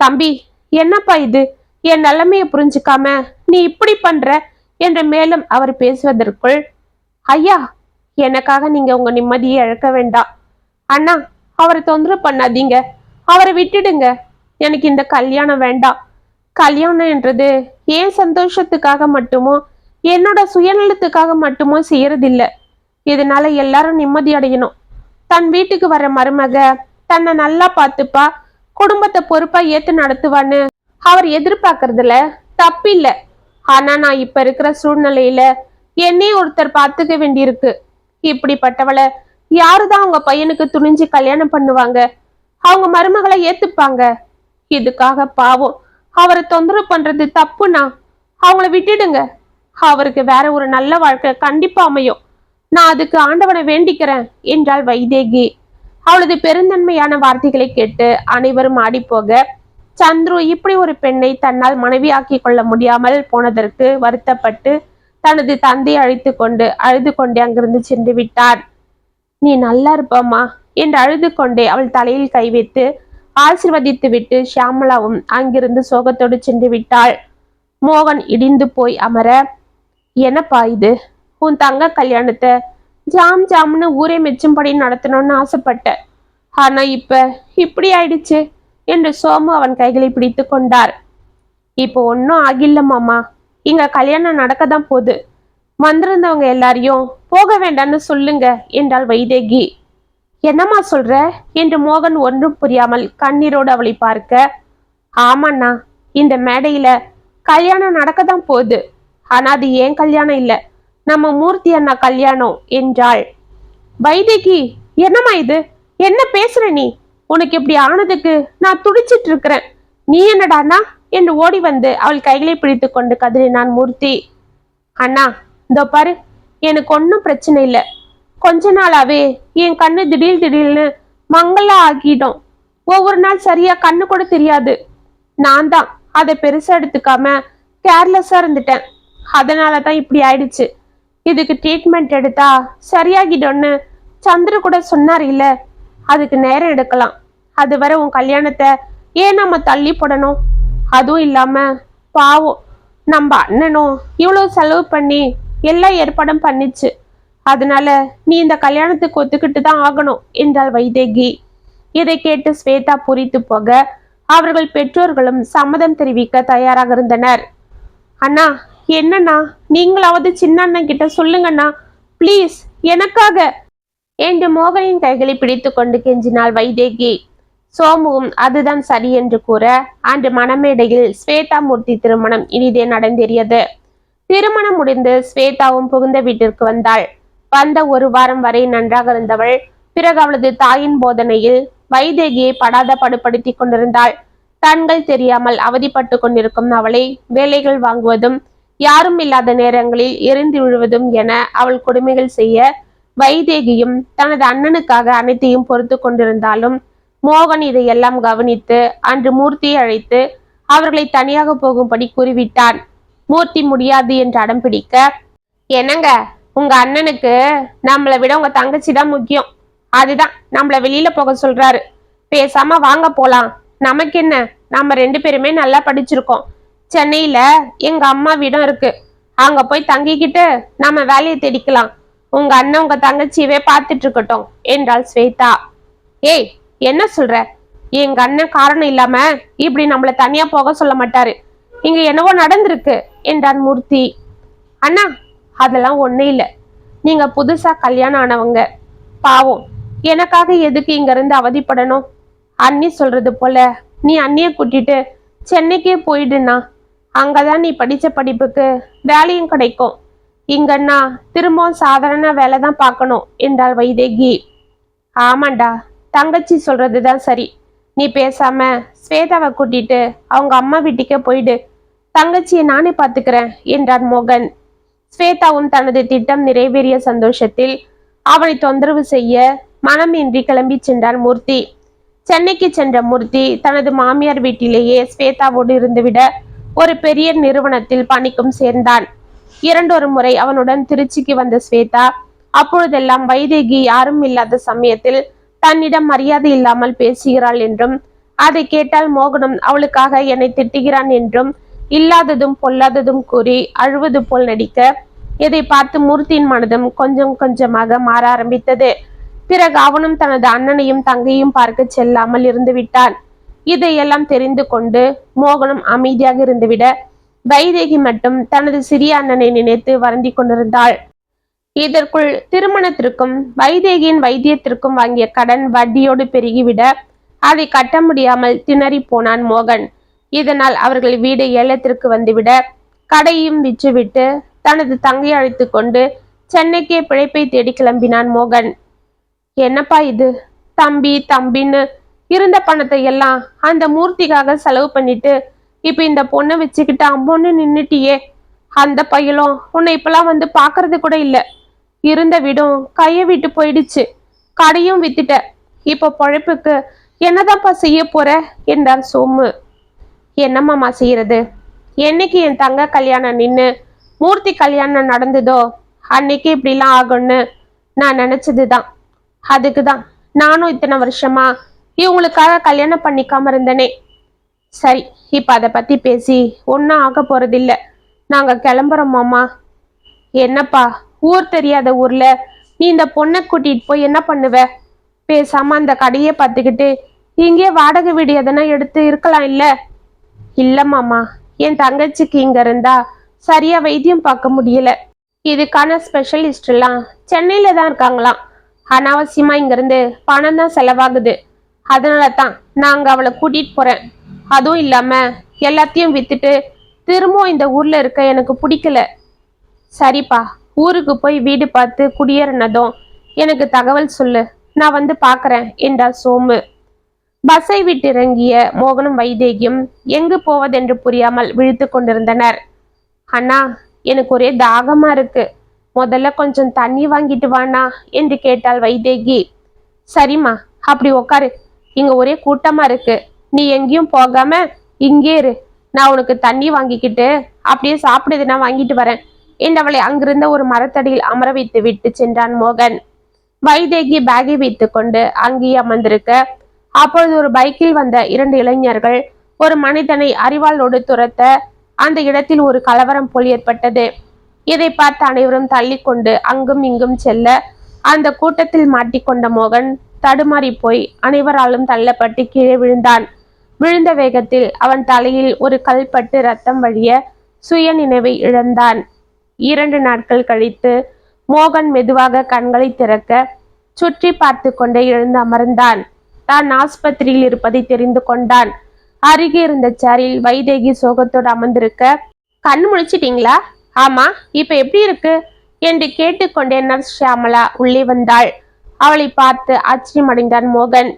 Speaker 1: தம்பி, என்னப்பா இது? என் நிலைமையை புரிஞ்சுக்காம நீ இப்படி பண்ற என்று மேலும் அவர் பேசுவதற்குள், ஐயா, எனக்காக நீங்க உங்க நிம்மதியை இழக்க வேண்டாம். அண்ணா, அவரை தொந்தரவு பண்ணாதீங்க, அவரை விட்டுடுங்க. எனக்கு இந்த கல்யாணம் வேண்டாம். கல்யாணம் என்றது ஏன் சந்தோஷத்துக்காக மட்டுமோ என்னோட சுயநலத்துக்காக மட்டுமோ செய்யறதில்ல. இதனால எல்லாரும் நிம்மதி அடையணும். தன் வீட்டுக்கு வர மருமக தன்னை நல்லா பார்த்துப்பா, குடும்பத்தை பொறுப்பா ஏத்து நடத்துவான்னு அவர் எதிர்பார்க்கறதுல தப்பில்லை. ஆனா நான் இப்ப இருக்கிற சூழ்நிலையில என்னையே ஒருத்தர் பார்த்துக்க வேண்டியிருக்கு. இப்படிப்பட்டவளை யாருதான் அவங்க பையனுக்கு துணிஞ்சு கல்யாணம் பண்ணுவாங்க? அவங்க மருமகளை ஏத்துப்பாங்க? இதுக்காக பாவம் அவரை தொந்தரவு பண்றது தப்புனா அவங்கள விட்டுடுங்க. அவருக்கு வேற ஒரு நல்ல வாழ்க்கை கண்டிப்பா அமையும். நான் அதுக்கு ஆண்டவனை வேண்டிக்கிறேன் என்றாள் வைதேகி. அவளது பெருந்தன்மையான வார்த்தைகளை கேட்டு அனைவரும் ஆடிப்போக, சந்துரு இப்படி ஒரு பெண்ணை தன்னால் மனைவியாக்கி கொள்ள முடியாமல் போனதற்கு வருத்தப்பட்டு தனது தந்தையை அழைத்து கொண்டு அழுது கொண்டே அங்கிருந்து சென்று விட்டார். நீ நல்லா இருப்பம்மா என்று அழுது கொண்டே அவள் தலையில் கை வைத்து ஆசிர்வதித்து விட்டு ஷியாமளாவும் அங்கிருந்து சோகத்தோடு சென்று விட்டாள். மோகன் இடிந்து போய் அமர, என்னப்பா இது? உன் தங்க கல்யாணத்தை ஜாம் ஜாம்னு ஊரே மெச்சும்படி நடத்தணும்னு ஆசைப்பட்ட, ஆனா இப்ப இப்படி ஆயிடுச்சு என்று சோமு அவன் கைகளை பிடித்து கொண்டார். இப்போ ஒன்னும் ஆகில்ல மாமா, இங்க கல்யாணம் நடக்கதான் போகுது. வந்திருந்தவங்க எல்லாரையும் போக வேண்டான்னு சொல்லுங்க என்றாள் வைதேகி. என்னம்மா சொல்ற என்று மோகன் ஒன்றும் புரியாமல் கண்ணீரோடு அவளை பார்க்க, ஆமாண்ணா, இந்த மேடையில கல்யாணம் நடக்கதான் போகுது. ஆனா அது ஏன் கல்யாணம் இல்ல, நம்ம மூர்த்தி அண்ணா கல்யாணம் என்றாள். வைதேகி, என்னம்மா இது? என்ன பேசுற நீ? உனக்கு இப்படி ஆனதுக்கு நான் துடிச்சிட்டு இருக்கிறேன். நீ என்னடானா என்று ஓடி வந்து அவள் கைகளை பிடித்து கொண்டு கதறினான் மூர்த்தி. அண்ணா, இதோ பாரு, எனக்கு ஒன்றும் பிரச்சனை இல்லை. கொஞ்ச நாளாவே என் கண்ணு திடீர்னு மங்களா ஆகிடும். ஒவ்வொரு நாள் சரியா கண்ணு கூட தெரியாது. நான் தான் அதை பெருசா எடுத்துக்காம கேர்லெஸ்ஸா இருந்துட்டேன். அதனாலதான் இப்படி ஆயிடுச்சு. இதுக்கு ட்ரீட்மெண்ட் எடுத்தா சரியாகிடும்னு சந்திர கூட சொன்னார் இல்ல, அதுக்கு நேரம் எடுக்கலாம். அது வரை உன் கல்யாணத்தை ஏன் நம்ம தள்ளி போடணும்? அதுவும் இல்லாம பாவம் நம்ம அண்ணனும் இவ்வளவு செலவு பண்ணி எல்லா ஏற்பாடும் பண்ணிச்சு. அதனால நீ இந்த கல்யாணத்துக்கு ஒத்துக்கிட்டு தான் ஆகணும் என்றாள் வைதேகி. இதை கேட்டு ஸ்வேதா பூரித்து போக அவர்கள் பெற்றோர்களும் சம்மதம் தெரிவிக்க தயாராக இருந்தனர். அண்ணா, என்னண்ணா, நீங்களாவது சின்ன அண்ணன் கிட்ட சொல்லுங்கண்ணா, பிளீஸ், எனக்காக என்று மோகனின் கைகளை பிடித்து கொண்டு கெஞ்சினாள் வைதேகி. சோமுவும் அதுதான் சரி என்று கூற அன்று மணமேடையில் ஸ்வேதா மூர்த்தி திருமணம் இனிதே நடந்தேறியது. திருமணம் முடிந்து ஸ்வேதாவும் புகுந்த வீட்டிற்கு வந்தாள். வந்த ஒரு வாரம் வரை நன்றாக இருந்தவள் பிறகு அவளது தாயின் போதனையில் வைதேகியை படாத படுபடுத்தி கொண்டிருந்தாள். கண்கள் தெரியாமல் அவதிப்பட்டு கொண்டிருக்கும் அவளை வேலைகள் வாங்குவதும் யாரும் இல்லாத நேரங்களில் எரிந்து விழுவதும் என அவள் கொடுமைகள் செய்ய வைதேகியும் தனது அண்ணனுக்காக அனைத்தையும் பொறுத்து கொண்டிருந்தாலும் மோகன் இதையெல்லாம் கவனித்து அன்று மூர்த்தியை அழைத்து அவர்களை தனியாக போகும்படி கூறிவிட்டான். மூர்த்தி முடியாது என்று அடம் பிடிக்க, என்னங்க, உங்க அண்ணனுக்கு நம்மளை விட உங்க தங்கச்சி தான் முக்கியம். அதுதான் நம்மள வெளியில போக சொல்றாரு. பேசாம வாங்க போலாம். நமக்கு என்ன, நம்ம 2 பேருமே நல்லா படிச்சிருக்கோம். சென்னையில எங்க அம்மா வீடும் இருக்கு. அங்க போய் தங்கிக்கிட்டு நம்ம வேலையை தேடிக்கலாம். உங்க அண்ணன் உங்க தங்கச்சியவே பார்த்துட்டு இருக்கட்டும் என்றாள் ஸ்வேதா. ஏய், என்ன சொல்ற? எங்க அண்ணன் காரணம் இல்லாம இப்படி நம்மள தனியா போக சொல்ல மாட்டாரு. இங்க என்னவோ நடந்திருக்கு என்றான் மூர்த்தி. அண்ணா, அதெல்லாம் ஒண்ணு இல்ல. நீங்க புதுசா கல்யாணம் ஆனவங்க, பாவம், எனக்காக எதுக்கு இங்க இருந்து அவதிப்படணும்? அண்ணி சொல்றது போல நீ அண்ணிய கூட்டிட்டு சென்னைக்கே போயிடுனா, அங்கதான் நீ படிச்ச படிப்புக்கு வேலையும் கிடைக்கும். இங்கன்னா திரும்பவும் சாதாரண வேலை தான் பார்க்கணும் என்றாள் வைதேகி. ஆமாண்டா, தங்கச்சி சொல்றதுதான் சரி. நீ பேசாம ஸ்வேதாவை கூட்டிட்டு அவங்க அம்மா வீட்டுக்கே போயிடு. தங்கச்சியை நானே பார்த்துக்கிறேன் என்றான் மோகன். ஸ்வேதாவும் தனது திட்டம் நிறைவேறிய சந்தோஷத்தில் அவனை தொந்தரவு செய்ய மனமின்றி கிளம்பி சென்றான் மூர்த்தி. சென்னைக்கு சென்ற மூர்த்தி தனது மாமியார் வீட்டிலேயே ஸ்வேதாவோடு இருந்துவிட ஒரு பெரிய நிறுவனத்தில் பணிக்கும் சேர்ந்தான். 2 முறை அவனுடன் திருச்சிக்கு வந்த ஸ்வேதா அப்பொழுதெல்லாம் வைதேகி யாரும் இல்லாத சமயத்தில் தன்னிடம் மரியாதை இல்லாமல் பேசுகிறாள் என்றும், அதை கேட்டால் மோகனும் அவளுக்காக என்னை திட்டுகிறான் என்றும் இல்லாததும் பொல்லாததும் கூறி அழுவது போல் நடிக்க, இதை பார்த்து மூர்த்தியின் மனதும் கொஞ்சம் கொஞ்சமாக மாற ஆரம்பித்தது. பிறகு அவனும் தனது அண்ணனையும் தங்கையும் பார்க்க செல்லாமல் இருந்து விட்டான். இதையெல்லாம் தெரிந்து கொண்டு மோகனும் அமைதியாக இருந்துவிட வைதேகி மட்டும் தனது சிறிய அண்ணனை நினைத்து வருந்தி கொண்டிருந்தாள். இதற்குள் திருமணத்திற்கும் வைதேகியின் வைத்தியத்திற்கும் வாங்கிய கடன் வட்டியோடு பெருகிவிட அதை கட்ட முடியாமல் திணறி போனான் மோகன். இதனால் அவர்கள் வீடு ஏலத்திற்கு வந்துவிட கடையும் விற்றுவிட்டு தனது தங்கை அழைத்து கொண்டு சென்னைக்கே பிழைப்பை தேடி கிளம்பினான் மோகன். என்னப்பா இது, தம்பி தம்பின்னு இருந்த பணத்தை எல்லாம் அந்த மூர்த்திக்காக செலவு பண்ணிட்டு இப்ப இந்த பொண்ணை வச்சுக்கிட்டு அம்மொன்னு நின்னுட்டியே. அந்த பையலும் உன்னை இப்பெல்லாம் வந்து பாக்குறது கூட இல்ல. இருந்த வீடும் கைய விட்டு போயிடுச்சு. கடையும் வித்துட்ட. இப்ப பொழைப்புக்கு என்னதான்ப்பா செய்ய போற என்றார் சோமு. என்னம்மாமா செய்யறது? என்னைக்கு என் தங்க கல்யாணம் நின்னு மூர்த்தி கல்யாணம் நடந்ததோ அன்னைக்கு இப்படிலாம் ஆகும்னு நான் நினைச்சதுதான். அதுக்குதான் நானும் இத்தனை வருஷமா இவங்களுக்காக கல்யாணம் பண்ணிக்காம இருந்தனே. சரி, இப்ப அதை பத்தி பேசி ஒன்னும் ஆக போறதில்ல. நாங்க கிளம்புறோம் மாமா. என்னப்பா, ஊர் தெரியாத ஊர்ல நீ இந்த பொண்ணை கூட்டிட்டு போய் என்ன பண்ணுவ? பேசாம அந்த கடையை பார்த்துக்கிட்டு இங்கே வாடகை வீடு எதனா எடுத்து இருக்கலாம் இல்ல? இல்ல மாமா, என் தங்கச்சிக்கு இங்க இருந்தா சரியா வைத்தியம் பார்க்க முடியல. இதுக்கான ஸ்பெஷலிஸ்ட் எல்லாம் சென்னையில தான் இருக்காங்களாம். அனாவசியமா இங்க இருந்து பணம் தான் செலவாகுது. அதனாலதான் நாங்க அவளை கூட்டிட்டு போறேன். அதுவும் இல்லாம எல்லாத்தையும் வித்துட்டு திரும்பவும் இந்த ஊர்ல இருக்க எனக்கு பிடிக்கல. சரிப்பா, ஊருக்கு போய் வீடு பார்த்து குடியேறினதும் எனக்கு தகவல் சொல்லு, நான் வந்து பாக்குறேன் என்றார் சோமு. பஸ்ஸை விட்டு இறங்கிய மோகனும் வைதேகியும் எங்கு போவதென்று புரியாமல் விழித்து கொண்டிருந்தனர். அண்ணா, எனக்கு ஒரே தாகமா இருக்கு, முதல்ல கொஞ்சம் தண்ணி வாங்கிட்டு வாண்ணா என்று கேட்டாள் வைதேகி. சரிம்மா, அப்படி உக்காரு, இங்க ஒரே கூட்டமா இருக்கு. நீ எங்கேயும் போகாம இங்கே இரு. நான் உனக்கு தண்ணி வாங்கிக்கிட்டு அப்படியே சாப்பிடுதுன்னா வாங்கிட்டு வரேன் என்றவளை அங்கிருந்த ஒரு மரத்தடியில் அமர வைத்து விட்டு சென்றான் மோகன். வைதேகி பேகை வைத்து கொண்டு அங்கேயே அமர்ந்திருக்க அப்பொழுது ஒரு பைக்கில் வந்த 2 இளைஞர்கள் ஒரு மனிதனை அறிவாளோடு துரத்த அந்த இடத்தில் ஒரு கலவரம் போல் ஏற்பட்டது. இதை பார்த்து அனைவரும் தள்ளி கொண்டு அங்கும் இங்கும் செல்ல அந்த கூட்டத்தில் மாட்டிக்கொண்ட மோகன் தடுமாறி போய் அனைவராலும் தள்ளப்பட்டு கீழே விழுந்தான். விழுந்த வேகத்தில் அவன் தலையில் ஒரு கல் பட்டு ரத்தம் வழிய சுய நினைவை இழந்தான். 2 நாட்கள் கழித்து மோகன் மெதுவாக கண்களை திறக்க சுற்றி பார்த்து கொண்டே எழுந்து அமர்ந்தான். தான் ஆஸ்பத்திரியில் இருப்பதை தெரிந்து கொண்டான். அருகே இருந்த சேரில் வைதேகி சோகத்தோடு அமர்ந்திருக்க, கண் முழிச்சிட்டீங்களா? ஆமா, இப்ப எப்படி இருக்கு என்று கேட்டுக்கொண்டே நர்ஸ் ஷியாமலா உள்ளே வந்தாள். அவளை பார்த்து ஆச்சரியமடைந்தான் மோகன்.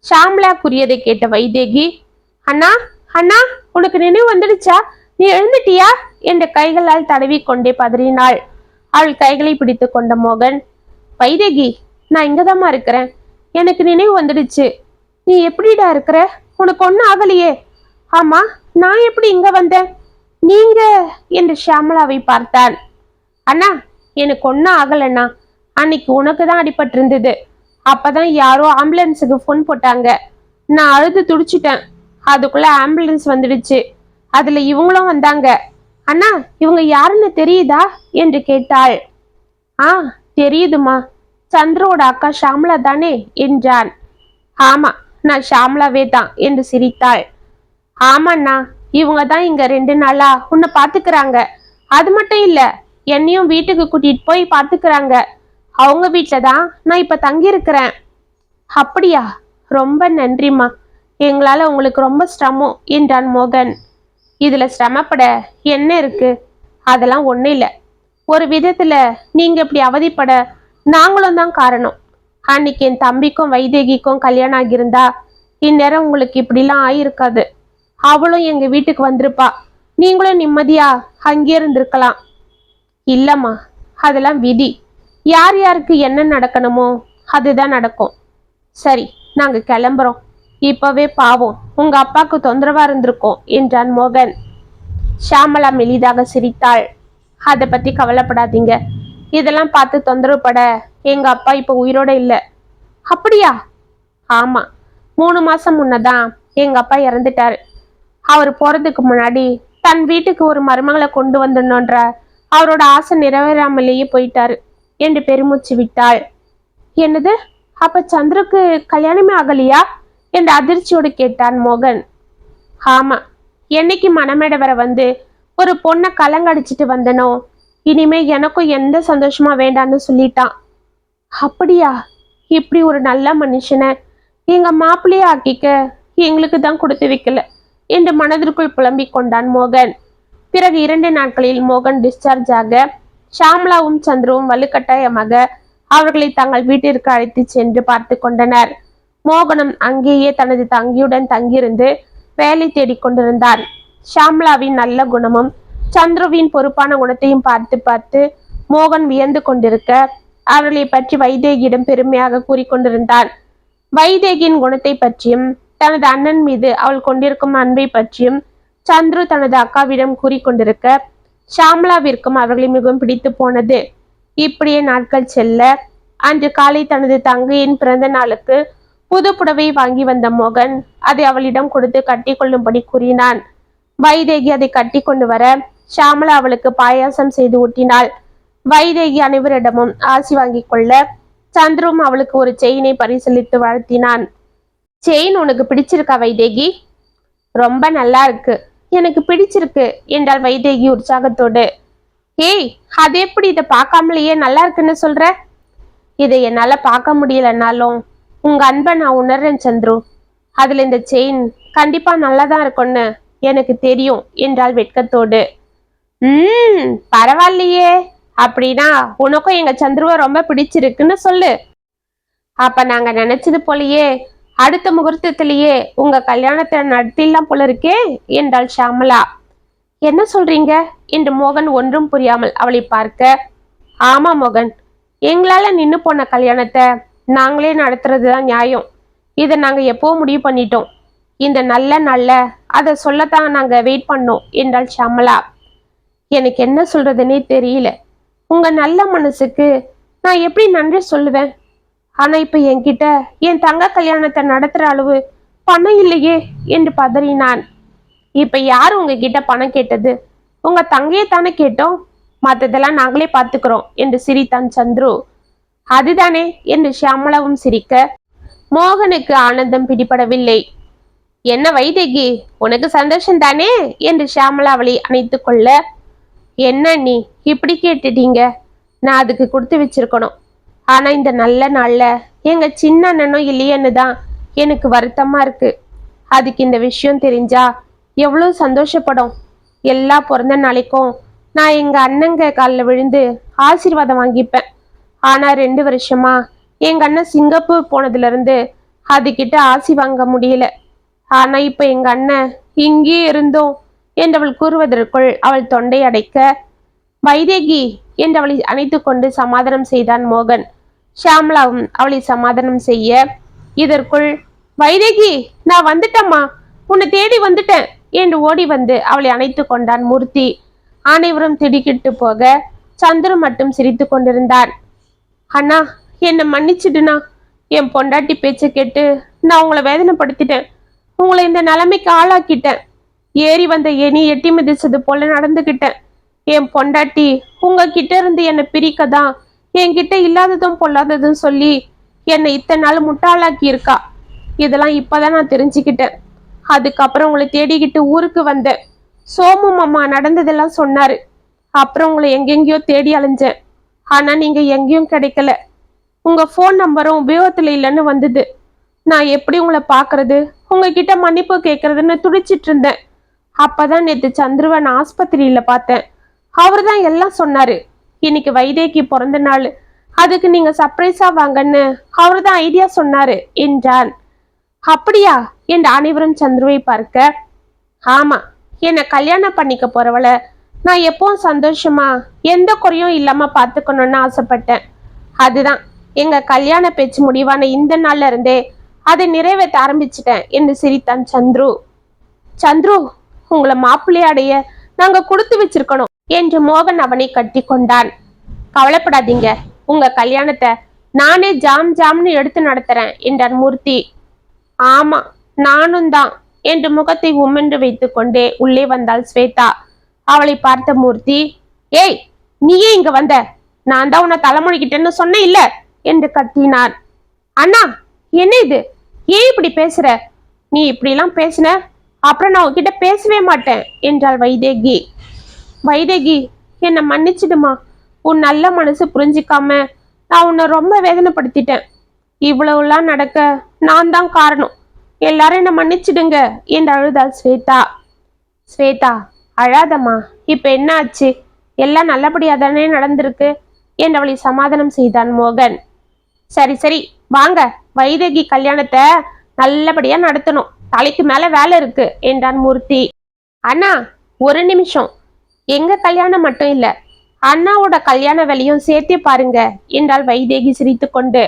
Speaker 1: ஷியாமலா கூறியதை கேட்ட வைதேகி, அண்ணா அண்ணா, உனக்கு நினைவு வந்துடுச்சா? நீ எழுந்துட்டியா என்று கைகளால் தடவி கொண்டே பதறினாள். அவள் கைகளை பிடித்து கொண்ட மோகன், வைதேகி, நான் இங்கதாம்மா இருக்கிறேன். எனக்கு நினைவு வந்துடுச்சு. நீ எப்படிடா இருக்கிற? உனக்கு ஒன்னும் ஆகலையே? ஆமா, நான் எப்படி இங்க வந்தேன்? நீங்க என்று ஷியாமலாவை பார்த்தான். அண்ணா, எனக்கு ஒன்னும் ஆகலண்ணா. அன்னைக்கு உனக்கு தான் அடிபட்டு இருந்தது. அப்பதான் யாரோ ஆம்புலன்ஸுக்கு போன் போட்டாங்க. நான் அழுது துடிச்சிட்டேன். அதுக்குள்ள ஆம்புலன்ஸ் வந்துடுச்சு. அதுல இவங்களும் வந்தாங்க. அண்ணா, இவங்க யாருன்னு தெரியுதா என்று கேட்டாள். ஆ, தெரியுதுமா. சந்திரோட அக்கா ஷாமலா தானே என்றான். ஆமா, நான் ஷாமலாவே தான் என்று சிரித்தாள். ஆமாண்ணா, இவங்க தான் இங்க 2 நாளா உன்னை பாத்துக்கிறாங்க. அது மட்டும் இல்ல, என்னையும் வீட்டுக்கு கூட்டிட்டு போய் பாத்துக்கிறாங்க. அவங்க வீட்டுல தான் நான் இப்ப தங்கி இருக்கிறேன். அப்படியா? ரொம்ப நன்றிம்மா. எங்களால உங்களுக்கு ரொம்ப சிரமம் என்றான் மோகன். இதுல சிரமப்பட என்ன இருக்கு? அதெல்லாம் ஒண்ணு இல்ல. ஒரு விதத்துல நீங்க இப்படி அவதிப்பட நாங்களும் தான் காரணம். அன்னைக்கு என் தம்பிக்கும் வைதேகிக்கும் கல்யாணம் ஆகியிருந்தா இந்நேரம் உங்களுக்கு இப்படிலாம் ஆயிருக்காது. அவளும் எங்க வீட்டுக்கு வந்திருப்பா. நீங்களும் நிம்மதியா அங்கே இருந்திருக்கலாம். இல்லம்மா, அதெல்லாம் விதி. யார் யாருக்கு என்ன நடக்கணுமோ அதுதான் நடக்கும். சரி, நாங்க கிளம்புறோம். இப்பவே பாவம் உங்க அப்பாவுக்கு தொந்தரவா இருந்திருக்கோம் என்றான் மோகன். ஷியாமலா மெலிதாக சிரித்தாள். அதை பத்தி கவலைப்படாதீங்க. இதெல்லாம் பார்த்து தொந்தரவுப்பட எங்க அப்பா இப்ப உயிரோட இல்ல. அப்படியா? ஆமா, 3 மாசம் முன்னதான் எங்க அப்பா இறந்துட்டாரு. அவர் போறதுக்கு முன்னாடி தன் வீட்டுக்கு ஒரு மருமகளை கொண்டு வந்துடணுன்ற அவரோட ஆசை நிறைவேறாமலேயே போயிட்டாரு என்று பெருமூச்சு விட்டாள். என்னது? அப்ப சந்திருக்கு கல்யாணமே ஆகலையா என்று அதிர்ச்சியோடு கேட்டான் மோகன். ஆமா, என்னைக்கு மணமேடை வர வந்து ஒரு பொண்ணை கலங்கடிச்சிட்டு வந்தனோ இனிமே எனக்கும் எந்த சந்தோஷமா வேண்டான்னு சொல்லிட்டான். அப்படியா? இப்படி ஒரு நல்ல மனுஷனை எங்க மாப்பிள்ளையே ஆக்கிக்க எங்களுக்கு தான் கொடுத்து வைக்கல என்று மனதிற்குள் புலம்பிக் கொண்டான் மோகன். பிறகு 2 நாட்களில் மோகன் டிஸ்சார்ஜ் ஆக ஷாம்லாவும் சந்துருவும் வலுக்கட்டாயமாக அவர்களை தங்கள் வீட்டிற்கு அழைத்து சென்று பார்த்து கொண்டனர். மோகனும் அங்கேயே தனது தங்கியுடன் தங்கியிருந்து வேலை தேடிக்கொண்டிருந்தான். ஷாம்லாவின் நல்ல குணமும் சந்துருவின் பொறுப்பான குணத்தையும் பார்த்து பார்த்து மோகன் வியந்து கொண்டிருக்க அவர்களை பற்றி வைதேகியிடம் பெருமையாக கூறிக்கொண்டிருந்தான். வைதேகியின் குணத்தை பற்றியும் தனது அண்ணன் மீது அவள் கொண்டிருக்கும் அன்பை பற்றியும் சந்துரு தனது அக்காவிடம் கூறிக்கொண்டிருக்க ஷாம்லாவிற்கும் அவர்களை மிகவும் பிடித்து போனது. இப்படியே நாட்கள் செல்ல அன்று காலை தனது தங்கையின் பிறந்த நாளுக்கு புது புடவை வாங்கி வந்த மோகன் அதை அவளிடம் கொடுத்து கட்டி கொள்ளும்படி கூறினான். வைதேகி அதை கட்டி கொண்டு வர ஷாமலா அவளுக்கு பாயாசம் செய்து ஊட்டினாள். வைதேகி அனைவரிடமும் ஆசி வாங்கி கொள்ள சந்துரும் அவளுக்கு ஒரு செயினை பரிசளித்து வாழ்த்தினான். செயின் உனக்கு பிடிச்சிருக்கா வைதேகி? ரொம்ப நல்லா இருக்கு, எனக்கு பிடிச்சிருக்கு என்றாள் வைதேகி உற்சாகத்தோடு. ஏய், அது எப்படி இதை பார்க்காமலேயே நல்லா இருக்குன்னு சொல்ற? இதை என்னால பார்க்க முடியலன்னாலும் உங்க அன்பை நான் உணர்றேன் சந்துரு. அதுல இந்த செயின் கண்டிப்பா நல்லாதான் இருக்கும்னு எனக்கு தெரியும் என்றாள் வெட்கத்தோடு. பரவாயில்லையே, அப்படின்னா உனக்கும் எங்க சந்துருவை ரொம்ப பிடிச்சிருக்குன்னு சொல்லு. அப்ப நாங்க நினைச்சது போலயே அடுத்த முகூர்த்தத்திலேயே உங்க கல்யாணத்தை நடத்திடலாம் போல இருக்கே என்றாள் ஷாமலா. என்ன சொல்றீங்க என்று மோகன் ஒன்றும் புரியாமல் அவளை பார்க்க, ஆமா மோகன், எங்களால நின்னு போன கல்யாணத்தை நாங்களே நடத்துறதுதான் நியாயம். இதை நாங்க எப்போ முடிவு பண்ணிட்டோம். இந்த நல்ல நாள்ல அதை சொல்லத்தான் நாங்க வெயிட் பண்ணோம் என்றாள் ஷாமலா. எனக்கு என்ன சொல்றதுன்னே தெரியல. உங்க நல்ல மனசுக்கு நான் எப்படி நன்றி சொல்லுவேன்? ஆனா இப்ப என்கிட்ட என் தங்க கல்யாணத்தை நடத்துற அளவு பணம் இல்லையே என்று பதறினான். இப்ப யாரு உங்ககிட்ட பணம் கேட்டது? உங்க தங்கையை தானே கேட்டோம், மற்றதெல்லாம் நாங்களே பார்த்துக்கிறோம் என்று சிரித்தான் சந்துரு. அதுதானே என்று ஷியாமலாவும் சிரிக்க மோகனுக்கு ஆனந்தம் பிடிபடவில்லை. என்ன வைதேகி, உனக்கு சந்தோஷம் தானே என்று ஷியாமலா அவளை அணைத்து கொள்ள, என்ன நீ இப்படி கேட்டுட்டீங்க? நான் அதுக்கு கொடுத்து வச்சிருக்கணும். ஆனா இந்த நல்ல நாள்ல எங்க சின்ன அண்ணனும் இல்லையேன்னு தான் எனக்கு வருத்தமா இருக்கு. அதுக்கு இந்த விஷயம் தெரிஞ்சா எவ்வளவு சந்தோஷப்படும். எல்லா பிறந்த நாளைக்கும் நான் எங்க அண்ணங்க காலில் விழுந்து ஆசீர்வாதம் வாங்கிப்பேன். ஆனா 2 வருஷமா எங்க அண்ணன் சிங்கப்பூர் போனதுல இருந்து அதுகிட்ட ஆசி வாங்க முடியல. ஆனா இப்ப எங்க அண்ணன் இங்கே இருந்தோம் என்றவள் கூறுவதற்குள் அவள் தொண்டை அடைக்க, வைதேகி என்றவளை அணைத்து கொண்டு சமாதானம் செய்தான் மோகன். ஷியாமலாவும் அவளை சமாதானம் செய்ய, இதற்குள் வைதேகி நான் வந்துட்டம்மா, உன்னை தேடி வந்துட்டேன் என்று ஓடி வந்து அவளை அணைத்து கொண்டான் மூர்த்தி. அனைவரும் திடுக்கிட்டு போக சந்துரு மட்டும் சிரித்து கொண்டிருந்தான். அண்ணா, என்னை மன்னிச்சிடுனா, என் பொண்டாட்டி பேச்ச கேட்டு நான் உங்களை வேதனைப்படுத்திட்டேன். உங்களை இந்த நிலைமைக்கு ஆளாக்கிட்டேன். ஏறி வந்த ஏனி எட்டி மிதிச்சது போல நடந்துகிட்டேன். என் பொண்டாட்டி உங்ககிட்ட இருந்து என்னை பிரிக்கதான் என்கிட்ட இல்லாததும் பொல்லாததும் சொல்லி என்னை இத்தனை நாள் முட்டாளாக்கி இருக்கா. இதெல்லாம் இப்பதான் நான் தெரிஞ்சுக்கிட்டேன். அதுக்கப்புறம் உங்களை தேடிக்கிட்டு ஊருக்கு வந்தேன். சோமு மாமா நடந்ததெல்லாம் சொன்னாரு. அப்புறம் உங்களை எங்கெங்கயோ தேடி அலைஞ்சேன். ஆனா நீங்க எங்கேயும் கிடைக்கல. உங்க போன் நம்பரும் உபயோகத்துல இல்லைன்னு வந்தது. நான் எப்படி உங்களை பாக்குறது, உங்ககிட்ட மன்னிப்பு கேட்கறதுன்னு துடிச்சிட்டு இருந்தேன். அப்பதான் நேத்து சந்துருவன் ஆஸ்பத்திரியில பார்த்தேன். அவரு தான் எல்லாம் சொன்னாரு. இன்னைக்கு வைதேகி பிறந்த நாள், அதுக்கு நீங்க சர்ப்ரைஸா வாங்கன்னு அவரு தான் ஐடியா சொன்னாரு என்றான். அப்படியா என்று அனைவரும் சந்துருவை பார்க்க, ஆமா, என்னை கல்யாணம் பண்ணிக்க போறவளை நான் எப்பவும் சந்தோஷமா எந்த குறையும் இல்லாம பாத்துக்கணும்னு ஆசைப்பட்டேன். அதுதான் எங்க கல்யாண பேச்சு முடிவான இந்த நாள்ல இருந்தே அதை நிறைவேற்ற ஆரம்பிச்சிட்டேன் என்று சிரித்தான் சந்துரு. சந்துரு, உங்களை மாப்பிள்ளை அடைய நாங்க கொடுத்து வச்சிருக்கணும் என்று மோகன் அவனை கட்டி கொண்டான். கவலைப்படாதீங்க, உங்க கல்யாணத்தை நானே ஜாம் ஜாம்னு எடுத்து நடத்துறேன் என்றான் மூர்த்தி. ஆமா, நானும் தான் என்று முகத்தை உமென்று வைத்துக் கொண்டே உள்ளே வந்தாள் ஸ்வேதா. அவளை பார்த்த மூர்த்தி, ஏய், நீயே இங்க வந்த? நான் தான் உன்னை தலைமொழிக்கிட்டேன்னு சொன்னேன் இல்ல என்று கத்தினான். அண்ணா, என்ன இது? ஏன் இப்படி பேசுற? நீ இப்படி எல்லாம் பேசின அப்புறம் நான் உன்கிட்ட பேசவே மாட்டேன் என்றாள் வைதேகி. வைதேகி, என்னை மன்னிச்சிடுமா. உன் நல்ல மனசு புரிஞ்சிக்காம நான் உன்னை ரொம்ப வேதனைப்படுத்திட்டேன். இவ்வளவுலாம் நடக்க நான் தான் காரணம். எல்லாரும் என்னை மன்னிச்சிடுங்க என்று அழுதாள் ஸ்வேதா. ஸ்வேதா, அழாதம்மா, இப்ப என்ன ஆச்சு? எல்லாம் நல்லபடியா தானே நடந்திருக்கு என்றவளை சமாதானம் செய்தான் மோகன். சரி சரி, வாங்க, வைதேகி கல்யாணத்தை நல்லபடியா நடத்தணும், தலைக்கு மேல வேலை இருக்கு என்றான் மூர்த்தி. அண்ணா, ஒரு நிமிஷம், எங்க கல்யாணம் மட்டும் இல்ல, அண்ணாவோட கல்யாண வேலையும் சேர்த்தே பாருங்க என்றாள் வைதேகி சிரித்து கொண்டு.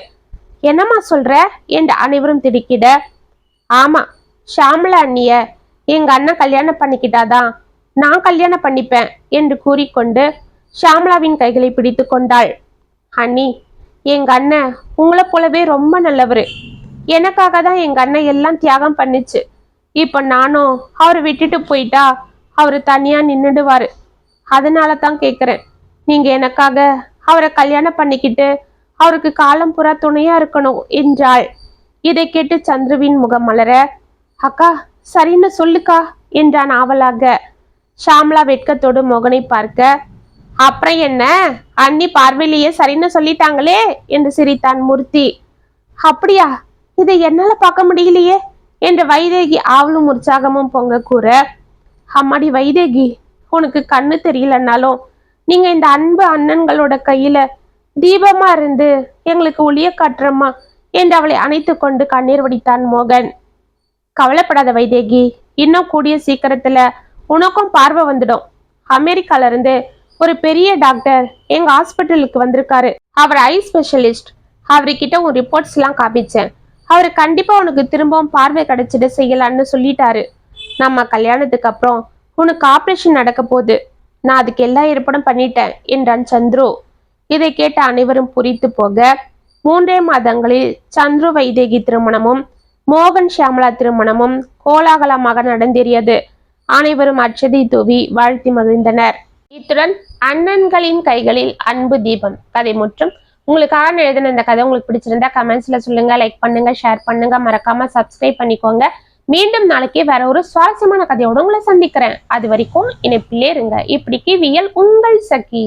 Speaker 1: என்னம்மா சொல்ற என்று அனைவரும் திடுக்கிட. ஆமா, ஷாமலா அண்ணிய எங்க அண்ணன் கல்யாணம் பண்ணிக்கிட்டாதான் நான் கல்யாணம் பண்ணிப்பேன் என்று கூறிக்கொண்டு ஷாமலாவின் கைகளை பிடித்து கொண்டாள். அண்ணி, எங்க அண்ணன் உங்களை போலவே ரொம்ப நல்லவரு. எனக்காக தான் எங்க அண்ணன் எல்லாம் தியாகம் பண்ணிச்சு. இப்ப நானும் அவரை விட்டுட்டு போயிட்டா அவரு தனியா நின்னுடுவாரு. அதனால தான் கேக்குறேன், நீங்க எனக்காக அவரை கல்யாணம் பண்ணிக்கிட்டு அவருக்கு காலம் புறா துணையா இருக்கணும் என்றாள். இதை கேட்டு சந்துருவின் முகம் மலர, அக்கா சரின்னு சொல்லுக்கா என்றான் ஆவலாக. ஷாம்லா வெட்கத்தோடு மோகனை பார்க்க, அப்புறம் என்ன, அண்ணி பார்வையிலேயே சரின்னு சொல்லிட்டாங்களே என்று சிரித்தான் மூர்த்தி. அப்படியா, இதை என்னால பார்க்க முடியலையே என்று வைதேகி ஆவலும் உற்சாகமும் பொங்க கூற, அம்மாடி வைதேகி, உனக்கு கண்ணு தெரியலன்னாலும் நீங்க இந்த அன்பு அண்ணன்களோட கையில தீபமா இருந்து எங்களுக்கு ஒளிய காட்டுறம்மா என்று அவளை அணைத்து கொண்டு கண்ணீர் வடித்தான் மோகன். கவலைப்படாத வைதேகி, இன்னும் கூடிய சீக்கிரத்துல உனக்கும் பார்வை வந்துடும். அமெரிக்கால இருந்து ஒரு பெரிய டாக்டர் எங்க ஹாஸ்பிட்டலுக்கு வந்திருக்காரு. அவர் ஐ ஸ்பெஷலிஸ்ட். அவர்கிட்ட உன் ரிப்போர்ட்ஸ் எல்லாம் காமிச்சேன். அவரு கண்டிப்பா உனக்கு திரும்பவும் பார்வை கிடைச்சிட செய்யலான்னு சொல்லிட்டாரு. நம்ம கல்யாணத்துக்கு அப்புறம் உனக்கு ஆப்ரேஷன் நடக்க போகுது. நான் அதுக்கு எல்லா ஏற்பாடும் பண்ணிட்டேன் என்றான் சந்துரு. இதை கேட்ட அனைவரும் புரித்து போக 3 மாதங்களில் சந்துரு வைதேகி திருமணமும் மோகன் ஷியாமலா திருமணமும் கோலாகலமாக நடந்தேறியது. அனைவரும் அச்சதை தூவி வாழ்த்தி மகிழ்ந்தனர். இத்துடன் அண்ணன்களின் கைகளில் அன்பு தீபம் கதை முற்றும். உங்களுக்காக எழுதின இந்த கதை உங்களுக்கு பிடிச்சிருந்தா கமெண்ட்ஸ்ல சொல்லுங்க, லைக் பண்ணுங்க, ஷேர் பண்ணுங்க, மறக்காம சப்ஸ்கிரைப் பண்ணிக்கோங்க. மீண்டும் நாளைக்கு வேற ஒரு சுவாரஸ்யமான கதையோட உங்களை சந்திக்கிறேன். அது வரைக்கும் இணைப்பிலே இருங்க. இப்படிக்கு வியல் உங்கள் சகி.